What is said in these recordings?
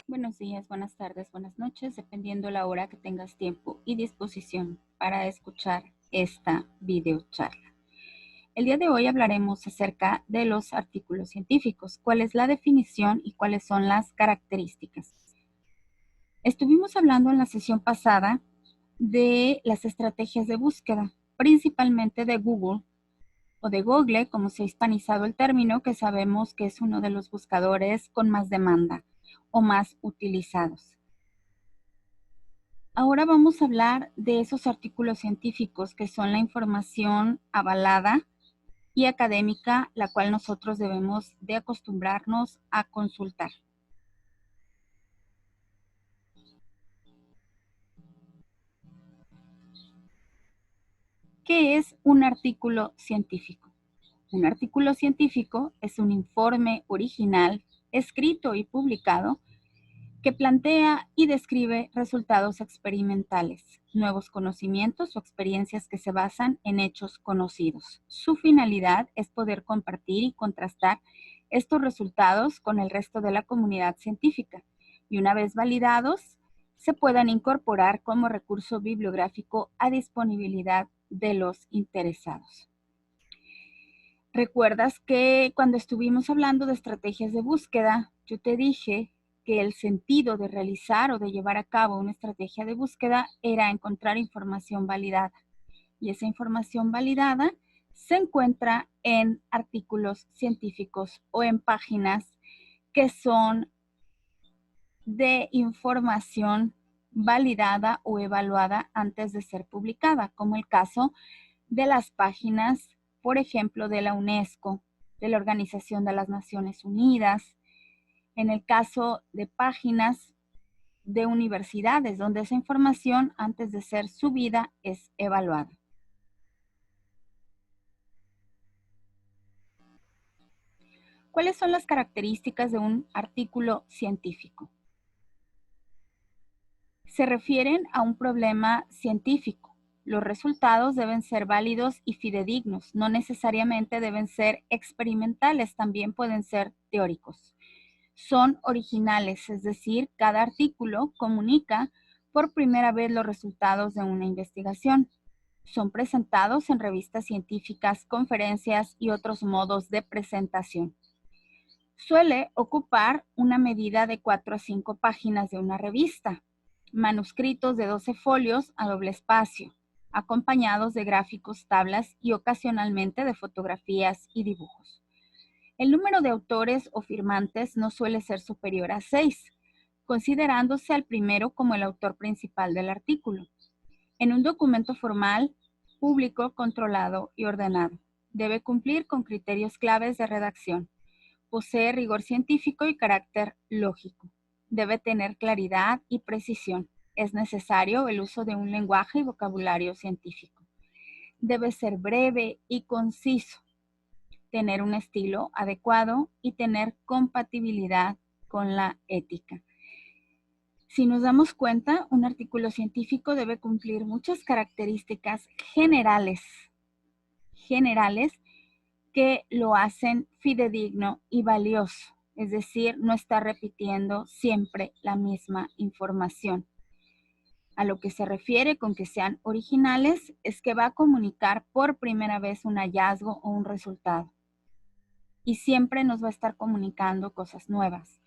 Buenos días, buenas tardes, buenas noches, dependiendo la hora que tengas tiempo y disposición para escuchar esta videocharla. El día de hoy hablaremos acerca de los artículos científicos, cuál es la definición y cuáles son las características. Estuvimos hablando en la sesión pasada de las estrategias de búsqueda, principalmente de Google o de Google, como se ha hispanizado el término, que sabemos que es uno de los buscadores con más demanda o más utilizados. Ahora vamos a hablar de esos artículos científicos que son la información avalada y académica, la cual nosotros debemos de acostumbrarnos a consultar. ¿Qué es un artículo científico? Un artículo científico es un informe original, escrito y publicado, que plantea y describe resultados experimentales, nuevos conocimientos o experiencias que se basan en hechos conocidos. Su finalidad es poder compartir y contrastar estos resultados con el resto de la comunidad científica y una vez validados, se puedan incorporar como recurso bibliográfico a disponibilidad de los interesados. ¿Recuerdas que cuando estuvimos hablando de estrategias de búsqueda, yo te dije que el sentido de realizar o de llevar a cabo una estrategia de búsqueda era encontrar información validada? Y esa información validada se encuentra en artículos científicos o en páginas que son de información validada o evaluada antes de ser publicada, como el caso de las páginas, por ejemplo, de la UNESCO, de la Organización de las Naciones Unidas, en el caso de páginas de universidades, donde esa información antes de ser subida es evaluada. ¿Cuáles son las características de un artículo científico? Se refieren a un problema científico. Los resultados deben ser válidos y fidedignos, no necesariamente deben ser experimentales, también pueden ser teóricos. Son originales, es decir, cada artículo comunica por primera vez los resultados de una investigación. Son presentados en revistas científicas, conferencias y otros modos de presentación. Suele ocupar una medida de 4 a 5 páginas de una revista, manuscritos de 12 folios a doble espacio, acompañados de gráficos, tablas y ocasionalmente de fotografías y dibujos. El número de autores o firmantes no suele ser superior a 6, considerándose al primero como el autor principal del artículo. En un documento formal, público, controlado y ordenado, debe cumplir con criterios claves de redacción. Posee rigor científico y carácter lógico. Debe tener claridad y precisión. Es necesario el uso de un lenguaje y vocabulario científico. Debe ser breve y conciso. Tener un estilo adecuado y tener compatibilidad con la ética. Si nos damos cuenta, un artículo científico debe cumplir muchas características generales que lo hacen fidedigno y valioso, es decir, no está repitiendo siempre la misma información. A lo que se refiere con que sean originales es que va a comunicar por primera vez un hallazgo o un resultado. Y siempre nos va a estar comunicando cosas nuevas.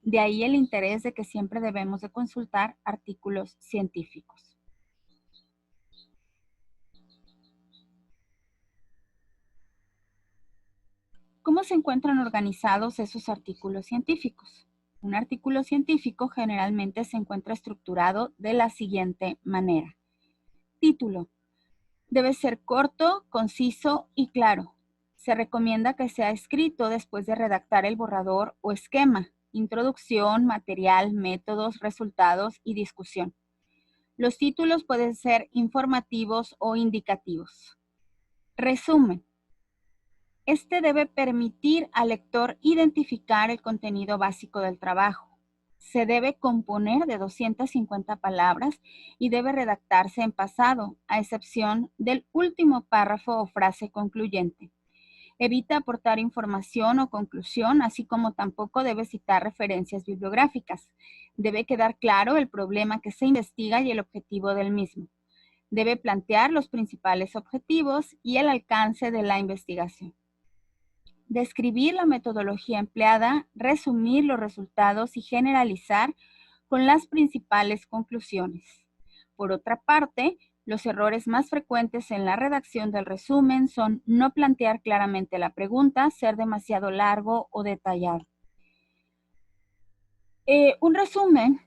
De ahí el interés de que siempre debemos de consultar artículos científicos. ¿Cómo se encuentran organizados esos artículos científicos? Un artículo científico generalmente se encuentra estructurado de la siguiente manera. Título. Debe ser corto, conciso y claro. Se recomienda que sea escrito después de redactar el borrador o esquema, introducción, material, métodos, resultados y discusión. Los títulos pueden ser informativos o indicativos. Resumen. Este debe permitir al lector identificar el contenido básico del trabajo. Se debe componer de 250 palabras y debe redactarse en pasado, a excepción del último párrafo o frase concluyente. Evita aportar información o conclusión, así como tampoco debe citar referencias bibliográficas. Debe quedar claro el problema que se investiga y el objetivo del mismo. Debe plantear los principales objetivos y el alcance de la investigación. Describir la metodología empleada, resumir los resultados y generalizar con las principales conclusiones. Por otra parte, los errores más frecuentes en la redacción del resumen son no plantear claramente la pregunta, ser demasiado largo o detallado. Un resumen,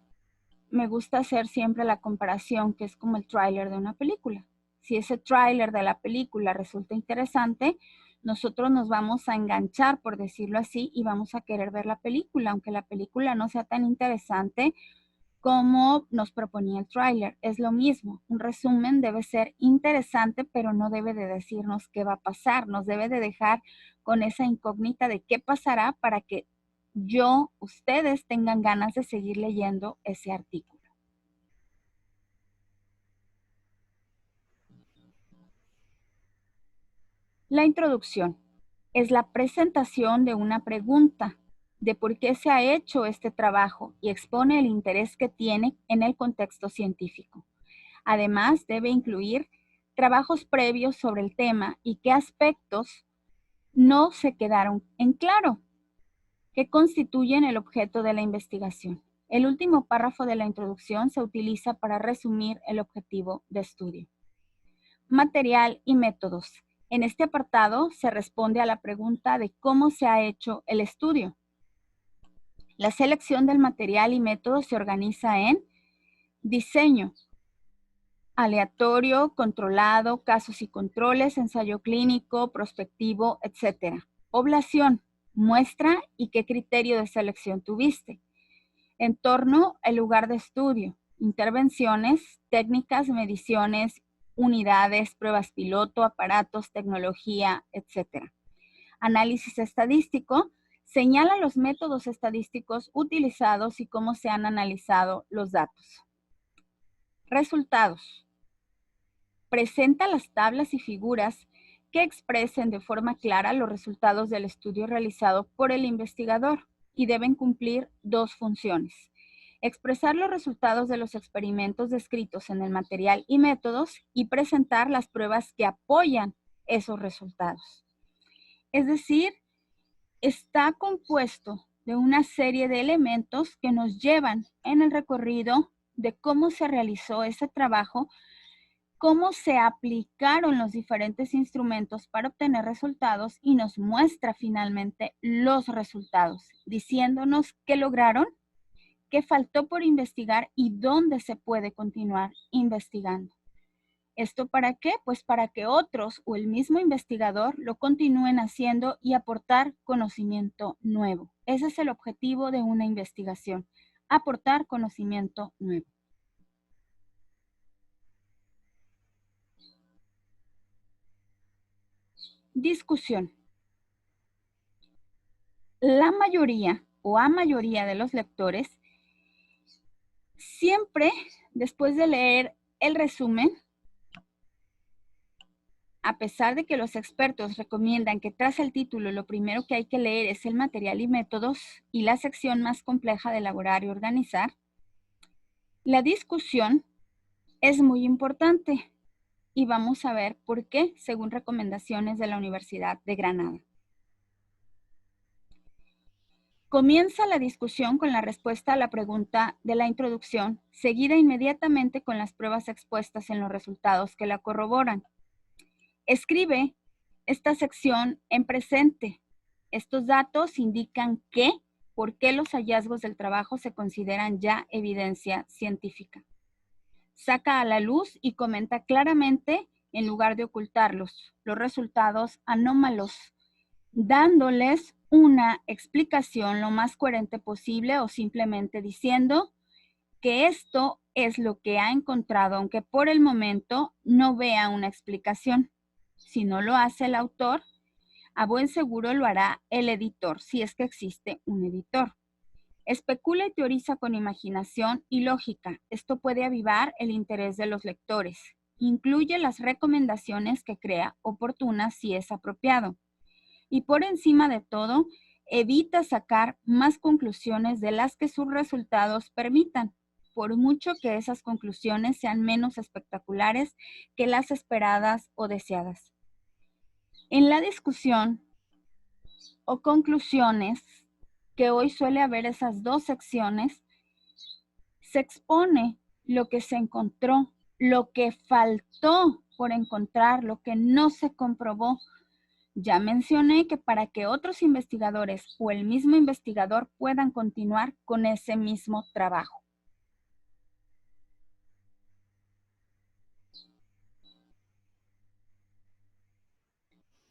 me gusta hacer siempre la comparación que es como el tráiler de una película. Si ese tráiler de la película resulta interesante, nosotros nos vamos a enganchar, por decirlo así, y vamos a querer ver la película, aunque la película no sea tan interesante como nos proponía el tráiler. Es lo mismo, un resumen debe ser interesante, pero no debe de decirnos qué va a pasar, nos debe de dejar con esa incógnita de qué pasará para que ustedes tengan ganas de seguir leyendo ese artículo. La introducción es la presentación de una pregunta, de por qué se ha hecho este trabajo y expone el interés que tiene en el contexto científico. Además, debe incluir trabajos previos sobre el tema y qué aspectos no se quedaron en claro, que constituyen el objeto de la investigación. El último párrafo de la introducción se utiliza para resumir el objetivo de estudio. Material y métodos. En este apartado se responde a la pregunta de cómo se ha hecho el estudio. La selección del material y método se organiza en diseño, aleatorio, controlado, casos y controles, ensayo clínico, prospectivo, etc. Población, muestra y qué criterio de selección tuviste. Entorno, el lugar de estudio. Intervenciones, técnicas, mediciones, unidades, pruebas piloto, aparatos, tecnología, etc. Análisis estadístico, señala los métodos estadísticos utilizados y cómo se han analizado los datos. Resultados. Presenta las tablas y figuras que expresen de forma clara los resultados del estudio realizado por el investigador y deben cumplir dos funciones. Expresar los resultados de los experimentos descritos en el material y métodos y presentar las pruebas que apoyan esos resultados. Es decir, está compuesto de una serie de elementos que nos llevan en el recorrido de cómo se realizó ese trabajo, cómo se aplicaron los diferentes instrumentos para obtener resultados y nos muestra finalmente los resultados, diciéndonos qué lograron, qué faltó por investigar y dónde se puede continuar investigando. ¿Esto para qué? Pues para que otros o el mismo investigador lo continúen haciendo y aportar conocimiento nuevo. Ese es el objetivo de una investigación, aportar conocimiento nuevo. Discusión. La mayoría o a mayoría de los lectores siempre después de leer el resumen, a pesar de que los expertos recomiendan que tras el título lo primero que hay que leer es el material y métodos y la sección más compleja de elaborar y organizar, la discusión es muy importante y vamos a ver por qué según recomendaciones de la Universidad de Granada. Comienza la discusión con la respuesta a la pregunta de la introducción, seguida inmediatamente con las pruebas expuestas en los resultados que la corroboran. Escribe esta sección en presente. Estos datos indican por qué los hallazgos del trabajo se consideran ya evidencia científica. Saca a la luz y comenta claramente, en lugar de ocultarlos, los resultados anómalos, dándoles una explicación lo más coherente posible o simplemente diciendo que esto es lo que ha encontrado, aunque por el momento no vea una explicación. Si no lo hace el autor, a buen seguro lo hará el editor, si es que existe un editor. Especula y teoriza con imaginación y lógica. Esto puede avivar el interés de los lectores. Incluye las recomendaciones que crea oportunas si es apropiado. Y por encima de todo, evita sacar más conclusiones de las que sus resultados permitan, por mucho que esas conclusiones sean menos espectaculares que las esperadas o deseadas. En la discusión o conclusiones, que hoy suele haber esas dos secciones, se expone lo que se encontró, lo que faltó por encontrar, lo que no se comprobó. Ya mencioné que para que otros investigadores o el mismo investigador puedan continuar con ese mismo trabajo.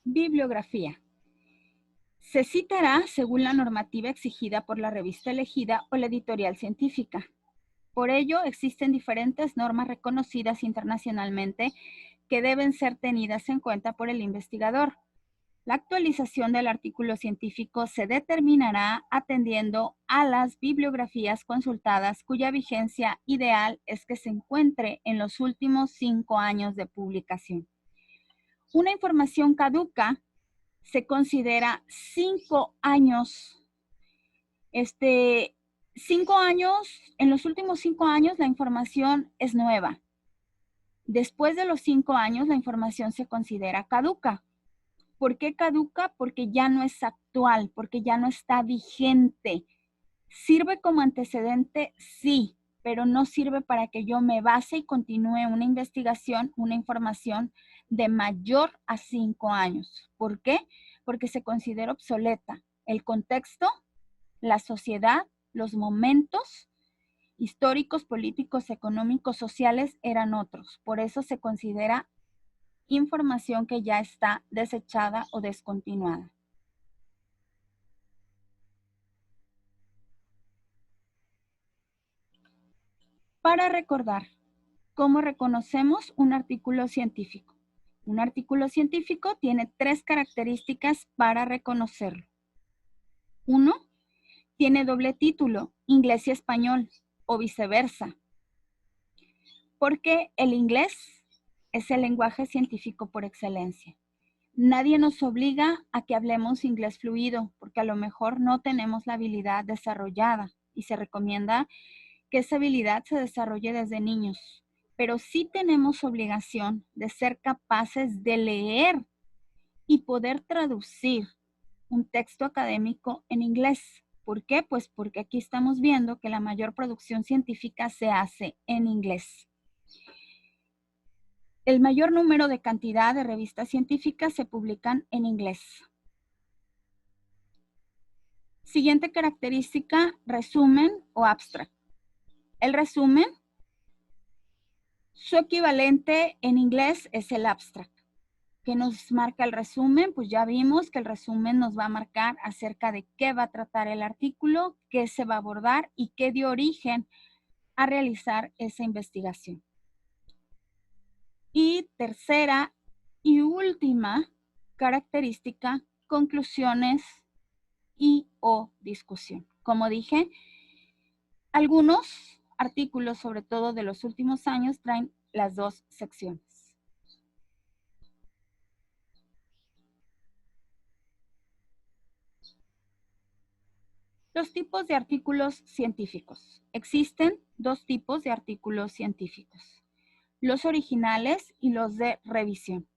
Bibliografía. Se citará según la normativa exigida por la revista elegida o la editorial científica. Por ello, existen diferentes normas reconocidas internacionalmente que deben ser tenidas en cuenta por el investigador. La actualización del artículo científico se determinará atendiendo a las bibliografías consultadas cuya vigencia ideal es que se encuentre en los últimos 5 años de publicación. Una información caduca se considera 5 años. 5 años, en los últimos 5 años la información es nueva. Después de los 5 años la información se considera caduca. ¿Por qué caduca? Porque ya no es actual, porque ya no está vigente. ¿Sirve como antecedente? Sí, pero no sirve para que yo me base y continúe una investigación, una información de mayor a 5 años. ¿Por qué? Porque se considera obsoleta. El contexto, la sociedad, los momentos históricos, políticos, económicos, sociales eran otros. Por eso se considera información que ya está desechada o descontinuada. Para recordar, ¿cómo reconocemos un artículo científico? Un artículo científico tiene 3 características para reconocerlo. 1, tiene doble título, inglés y español, o viceversa, porque el inglés es el lenguaje científico por excelencia. Nadie nos obliga a que hablemos inglés fluido, porque a lo mejor no tenemos la habilidad desarrollada y se recomienda que esa habilidad se desarrolle desde niños. Pero sí tenemos obligación de ser capaces de leer y poder traducir un texto académico en inglés. ¿Por qué? Pues porque aquí estamos viendo que la mayor producción científica se hace en inglés. El mayor número de cantidad de revistas científicas se publican en inglés. Siguiente característica, resumen o abstract. El resumen, su equivalente en inglés es el abstract. ¿Qué nos marca el resumen? Pues ya vimos que el resumen nos va a marcar acerca de qué va a tratar el artículo, qué se va a abordar y qué dio origen a realizar esa investigación. Y tercera y última característica, conclusiones y o discusión. Como dije, algunos artículos, sobre todo de los últimos años, traen las dos secciones. Los tipos de artículos científicos. Existen 2 tipos de artículos científicos, los originales y los de revisión.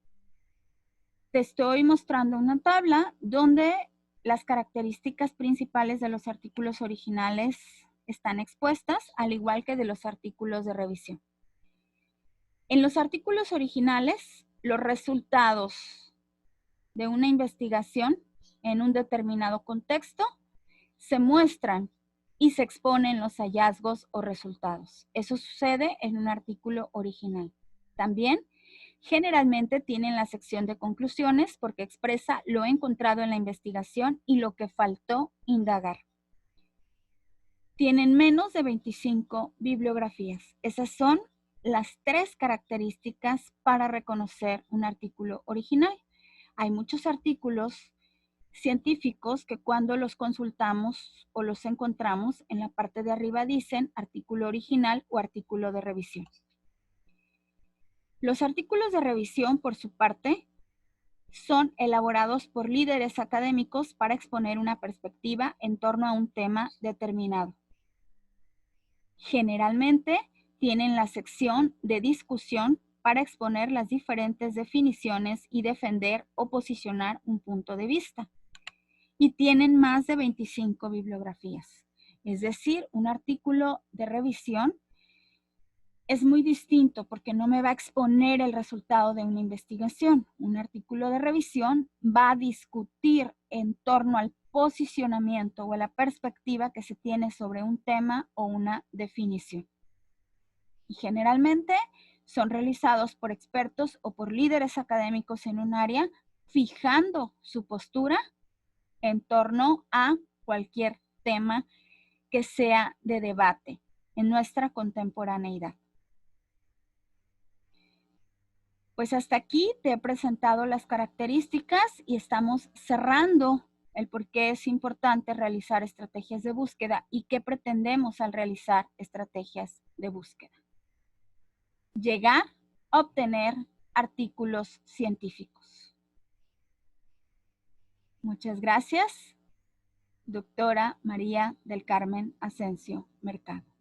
Te estoy mostrando una tabla donde las características principales de los artículos originales están expuestas, al igual que de los artículos de revisión. En los artículos originales, los resultados de una investigación en un determinado contexto se muestran y se exponen los hallazgos o resultados. Eso sucede en un artículo original. También, generalmente tienen la sección de conclusiones porque expresa lo encontrado en la investigación y lo que faltó indagar. Tienen menos de 25 bibliografías. Esas son las 3 características para reconocer un artículo original. Hay muchos artículos científicos que cuando los consultamos o los encontramos, en la parte de arriba dicen artículo original o artículo de revisión. Los artículos de revisión, por su parte, son elaborados por líderes académicos para exponer una perspectiva en torno a un tema determinado. Generalmente tienen la sección de discusión para exponer las diferentes definiciones y defender o posicionar un punto de vista. Y tienen más de 25 bibliografías. Es decir, un artículo de revisión es muy distinto porque no me va a exponer el resultado de una investigación. Un artículo de revisión va a discutir en torno al posicionamiento o a la perspectiva que se tiene sobre un tema o una definición. Y generalmente son realizados por expertos o por líderes académicos en un área, fijando su postura en torno a cualquier tema que sea de debate en nuestra contemporaneidad. Pues hasta aquí te he presentado las características y estamos cerrando el por qué es importante realizar estrategias de búsqueda y qué pretendemos al realizar estrategias de búsqueda. Llegar a obtener artículos científicos. Muchas gracias, doctora María del Carmen Asensio Mercado.